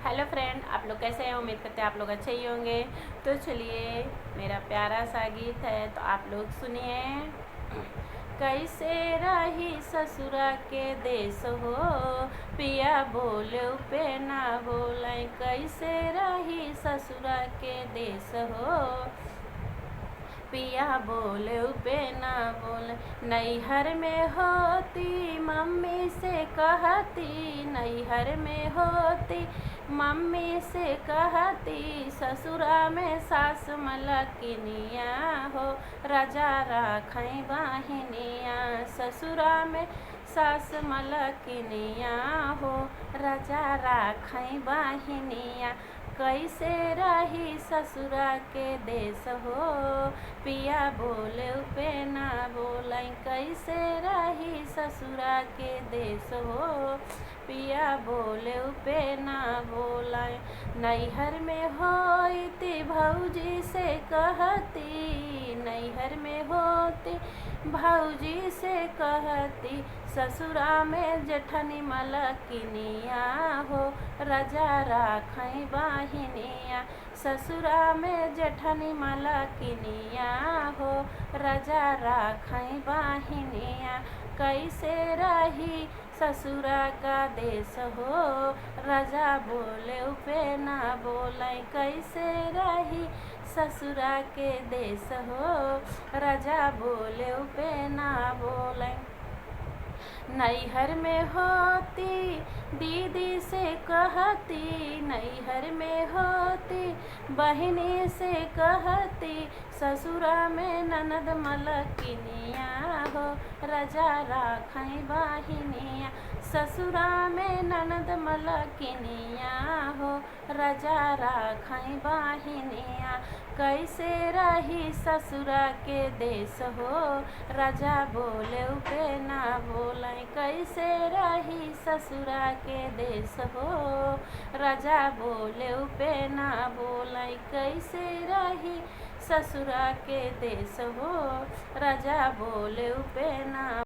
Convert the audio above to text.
Hello friend, आप लोग कैसे हैं? उम्मीद करते हैं आप लोग अच्छे ही होंगे। तो चलिए, मेरा प्यारा सा गीत है तो आप लोग सुनिए। कैसे रही ससुरा के देश हो, पिया बोले पे ना बोले। कैसे रही ससुरा के देश हो, पिया बोले पे ना बोले। नैहर में होती मम्मी से कहती, नैहर में होती मम्मी से कहती, ससुरा में सास मलकिनिया हो, राजा राखई बाहिनिया। ससुरा में सास मलकिनिया हो, राजा राखई बाहिनिया। कैसे रही ससुरा के देश हो, पिया बोले पे ना बोले। कैसे रही ससुरा के देश हो, पिया बोले पे ना बोले। नैहर में होती भौजी से कहती, नैहर में होती भौजी से कहती, ससुरा में जेठनी मलकिनिया हो, राजा राखई बाहिनिया। ससुरा में जेठनी मलकिनिया हो, राजा राखई बाहिनिया। कैसे रही ससुरा का देश हो, राजा बोले पे ना बोले। कैसे रही ससुरा के देश हो, राजा बोले पे ना बोले। नैहर में होती दीदी से कहती, नैहर में होती बहिनी से कहती, ससुरा में ननद मलकिनिया हो, राजा राखई बाहिनिया। ससुरा में ननद मलकिनिया हो, राजा राखई बाहिनिया। कैसे रही ससुरा के देश हो, राजा बोले पे ना बोले। कैसे रही ससुरा के देश हो, राजा बोले पे ना बोले। कैसे रही ससुरा के देश हो, राजा बोले पे ना